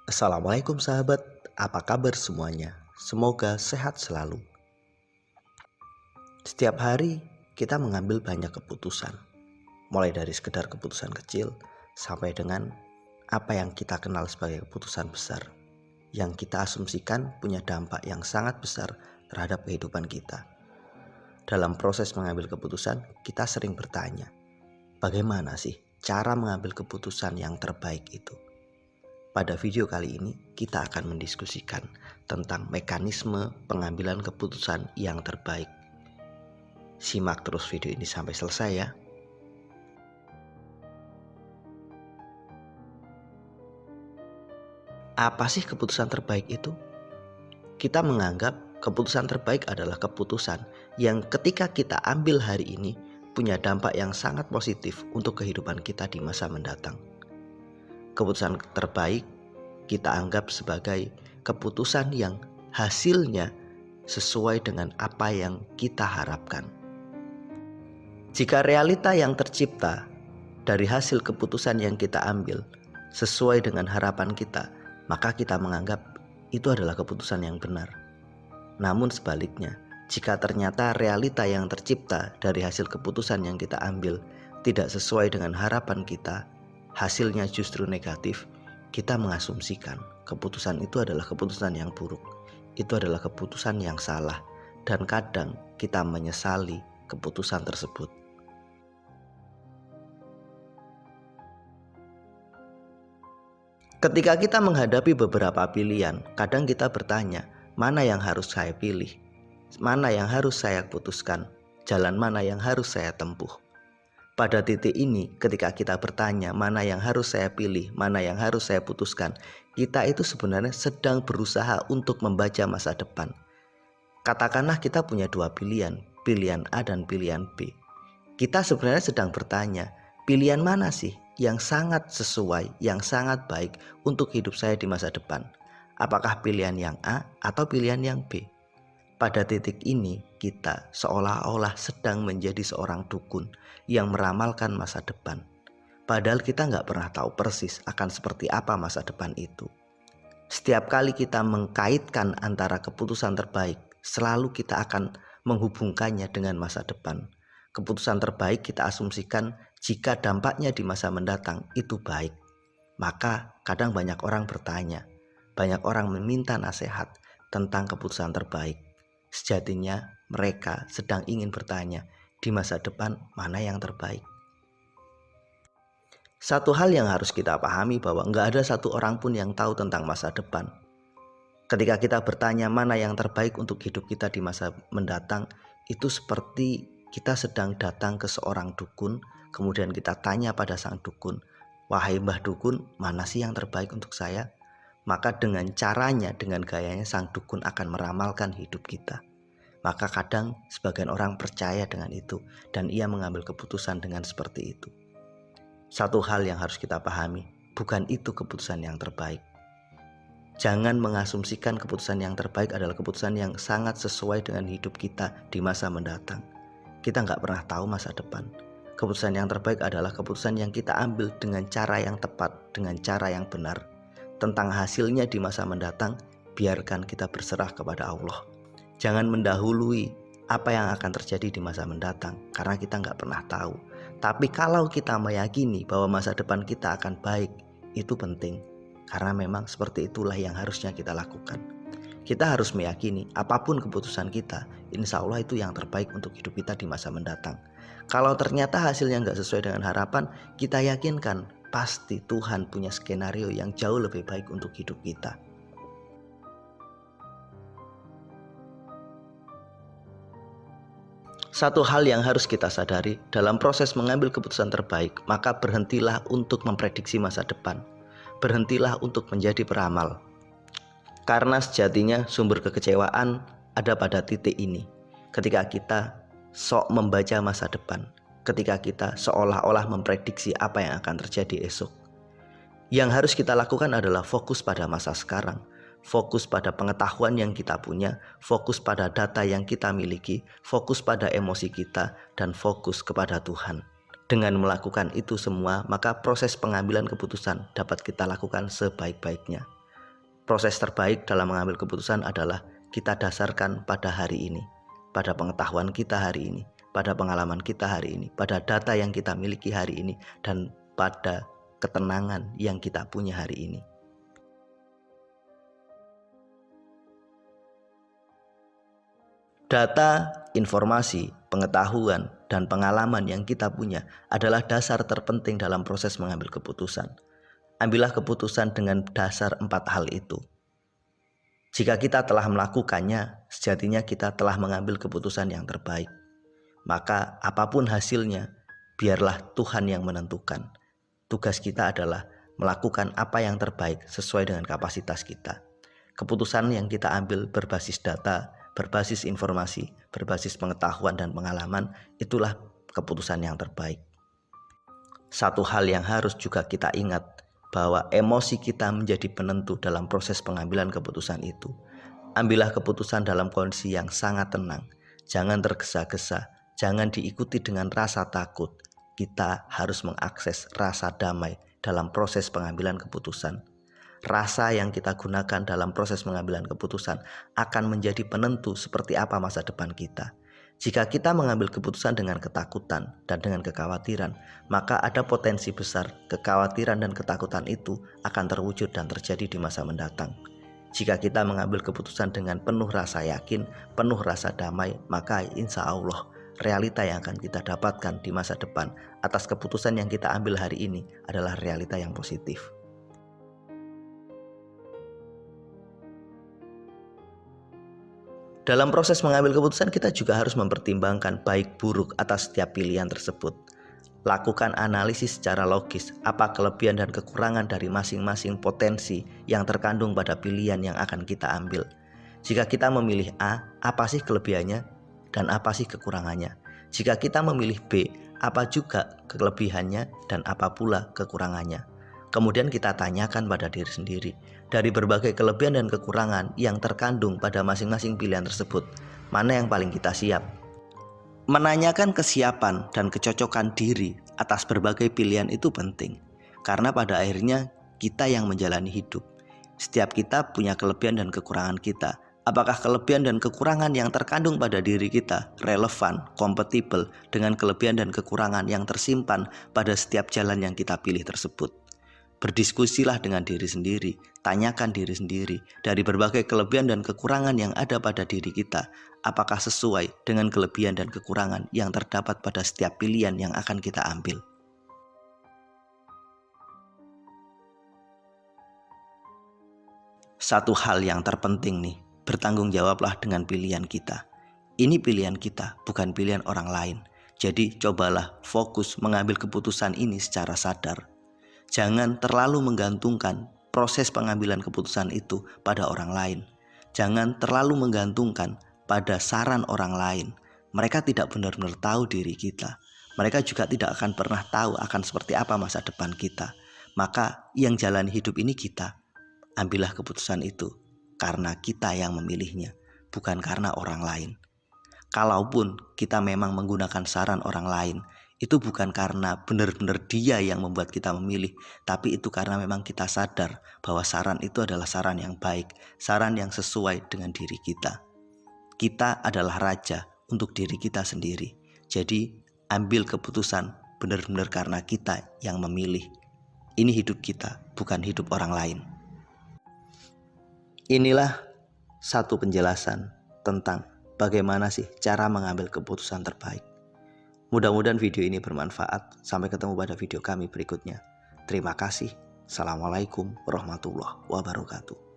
Assalamualaikum sahabat, apa kabar semuanya? Semoga sehat selalu. Setiap hari kita mengambil banyak keputusan, mulai dari sekedar keputusan kecil sampai dengan apa yang kita kenal sebagai keputusan besar, yang kita asumsikan punya dampak yang sangat besar terhadap kehidupan kita. Dalam proses mengambil keputusan, kita sering bertanya, bagaimana sih cara mengambil keputusan yang terbaik itu? Pada video kali ini kita akan mendiskusikan tentang mekanisme pengambilan keputusan yang terbaik. Simak terus video ini sampai selesai ya. Apa sih keputusan terbaik itu? Kita menganggap keputusan terbaik adalah keputusan yang ketika kita ambil hari ini punya dampak yang sangat positif untuk kehidupan kita di masa mendatang. Keputusan terbaik kita anggap sebagai keputusan yang hasilnya sesuai dengan apa yang kita harapkan. Jika realita yang tercipta dari hasil keputusan yang kita ambil sesuai dengan harapan kita, maka kita menganggap itu adalah keputusan yang benar. Namun sebaliknya, jika ternyata realita yang tercipta dari hasil keputusan yang kita ambil tidak sesuai dengan harapan kita, hasilnya justru negatif, kita mengasumsikan keputusan itu adalah keputusan yang buruk. Itu adalah keputusan yang salah, dan kadang kita menyesali keputusan tersebut. Ketika kita menghadapi beberapa pilihan, kadang kita bertanya, mana yang harus saya pilih? Mana yang harus saya putuskan? Jalan mana yang harus saya tempuh? Pada titik ini, ketika kita bertanya mana yang harus saya pilih, mana yang harus saya putuskan, kita itu sebenarnya sedang berusaha untuk membaca masa depan. Katakanlah kita punya dua pilihan, pilihan A dan pilihan B. Kita sebenarnya sedang bertanya, pilihan mana sih yang sangat sesuai, yang sangat baik untuk hidup saya di masa depan? Apakah pilihan yang A atau pilihan yang B? Pada titik ini kita seolah-olah sedang menjadi seorang dukun yang meramalkan masa depan. Padahal kita nggak pernah tahu persis akan seperti apa masa depan itu. Setiap kali kita mengkaitkan antara keputusan terbaik, selalu kita akan menghubungkannya dengan masa depan. Keputusan terbaik kita asumsikan jika dampaknya di masa mendatang itu baik. Maka kadang banyak orang bertanya, banyak orang meminta nasihat tentang keputusan terbaik. Sejatinya mereka sedang ingin bertanya, di masa depan mana yang terbaik? Satu hal yang harus kita pahami bahwa nggak ada satu orang pun yang tahu tentang masa depan. Ketika kita bertanya mana yang terbaik untuk hidup kita di masa mendatang, itu seperti kita sedang datang ke seorang dukun, kemudian kita tanya pada sang dukun, wahai Mbah Dukun, mana sih yang terbaik untuk saya? Maka dengan caranya, dengan gayanya sang dukun akan meramalkan hidup kita. Maka kadang sebagian orang percaya dengan itu dan ia mengambil keputusan dengan seperti itu. Satu hal yang harus kita pahami, bukan itu keputusan yang terbaik. Jangan mengasumsikan keputusan yang terbaik adalah keputusan yang sangat sesuai dengan hidup kita di masa mendatang. Kita nggak pernah tahu masa depan. Keputusan yang terbaik adalah keputusan yang kita ambil dengan cara yang tepat, dengan cara yang benar. Tentang hasilnya di masa mendatang, biarkan kita berserah kepada Allah. Jangan mendahului apa yang akan terjadi di masa mendatang, karena kita nggak pernah tahu. Tapi kalau kita meyakini bahwa masa depan kita akan baik, itu penting. Karena memang seperti itulah yang harusnya kita lakukan. Kita harus meyakini apapun keputusan kita, insya Allah itu yang terbaik untuk hidup kita di masa mendatang. Kalau ternyata hasilnya nggak sesuai dengan harapan, kita yakinkan pasti Tuhan punya skenario yang jauh lebih baik untuk hidup kita. Satu hal yang harus kita sadari dalam proses mengambil keputusan terbaik, maka berhentilah untuk memprediksi masa depan. Berhentilah untuk menjadi peramal. Karena sejatinya sumber kekecewaan ada pada titik ini. Ketika kita sok membaca masa depan, ketika kita seolah-olah memprediksi apa yang akan terjadi esok. Yang harus kita lakukan adalah fokus pada masa sekarang, fokus pada pengetahuan yang kita punya, fokus pada data yang kita miliki, fokus pada emosi kita, dan fokus kepada Tuhan. Dengan melakukan itu semua, maka proses pengambilan keputusan dapat kita lakukan sebaik-baiknya. Proses terbaik dalam mengambil keputusan adalah kita dasarkan pada hari ini, pada pengetahuan kita hari ini, pada pengalaman kita hari ini, pada data yang kita miliki hari ini, dan pada ketenangan yang kita punya hari ini. Data, informasi, pengetahuan, dan pengalaman yang kita punya adalah dasar terpenting dalam proses mengambil keputusan. Ambillah keputusan dengan dasar 4 hal itu. Jika kita telah melakukannya, sejatinya kita telah mengambil keputusan yang terbaik. Maka apapun hasilnya, biarlah Tuhan yang menentukan. Tugas kita adalah melakukan apa yang terbaik sesuai dengan kapasitas kita. Keputusan yang kita ambil berbasis data, berbasis informasi, berbasis pengetahuan dan pengalaman, itulah keputusan yang terbaik. Satu hal yang harus juga kita ingat, bahwa emosi kita menjadi penentu dalam proses pengambilan keputusan itu. Ambillah keputusan dalam kondisi yang sangat tenang, jangan tergesa-gesa, jangan diikuti dengan rasa takut. Kita harus mengakses rasa damai dalam proses pengambilan keputusan. Rasa yang kita gunakan dalam proses pengambilan keputusan akan menjadi penentu seperti apa masa depan kita. Jika kita mengambil keputusan dengan ketakutan dan dengan kekhawatiran, maka ada potensi besar kekhawatiran dan ketakutan itu akan terwujud dan terjadi di masa mendatang. Jika kita mengambil keputusan dengan penuh rasa yakin, penuh rasa damai, maka insya Allah realita yang akan kita dapatkan di masa depan atas keputusan yang kita ambil hari ini adalah realita yang positif. Dalam proses mengambil keputusan, kita juga harus mempertimbangkan baik buruk atas setiap pilihan tersebut. Lakukan analisis secara logis apa kelebihan dan kekurangan dari masing-masing potensi yang terkandung pada pilihan yang akan kita ambil. Jika kita memilih A, apa sih kelebihannya dan apa sih kekurangannya? Jika kita memilih B, apa juga kelebihannya dan apa pula kekurangannya? Kemudian kita tanyakan pada diri sendiri, dari berbagai kelebihan dan kekurangan yang terkandung pada masing-masing pilihan tersebut, mana yang paling kita siap? Menanyakan kesiapan dan kecocokan diri atas berbagai pilihan itu penting, karena pada akhirnya kita yang menjalani hidup. Setiap kita punya kelebihan dan kekurangan kita. Apakah kelebihan dan kekurangan yang terkandung pada diri kita relevan, kompatibel dengan kelebihan dan kekurangan yang tersimpan pada setiap jalan yang kita pilih tersebut? Berdiskusilah dengan diri sendiri, tanyakan diri sendiri, dari berbagai kelebihan dan kekurangan yang ada pada diri kita, apakah sesuai dengan kelebihan dan kekurangan yang terdapat pada setiap pilihan yang akan kita ambil. Satu hal yang terpenting nih, bertanggung jawablah dengan pilihan kita. Ini pilihan kita, bukan pilihan orang lain. Jadi cobalah fokus mengambil keputusan ini secara sadar. Jangan terlalu menggantungkan proses pengambilan keputusan itu pada orang lain. Jangan terlalu menggantungkan pada saran orang lain. Mereka tidak benar-benar tahu diri kita. Mereka juga tidak akan pernah tahu akan seperti apa masa depan kita. Maka yang jalani hidup ini kita. Ambillah keputusan itu karena kita yang memilihnya, bukan karena orang lain. Kalaupun kita memang menggunakan saran orang lain, itu bukan karena benar-benar dia yang membuat kita memilih, tapi itu karena memang kita sadar bahwa saran itu adalah saran yang baik, saran yang sesuai dengan diri kita. Kita adalah raja untuk diri kita sendiri. Jadi ambil keputusan benar-benar karena kita yang memilih. Ini hidup kita, bukan hidup orang lain. Inilah satu penjelasan tentang bagaimana sih cara mengambil keputusan terbaik. Mudah-mudahan video ini bermanfaat. Sampai ketemu pada video kami berikutnya. Terima kasih. Assalamualaikum warahmatullahi wabarakatuh.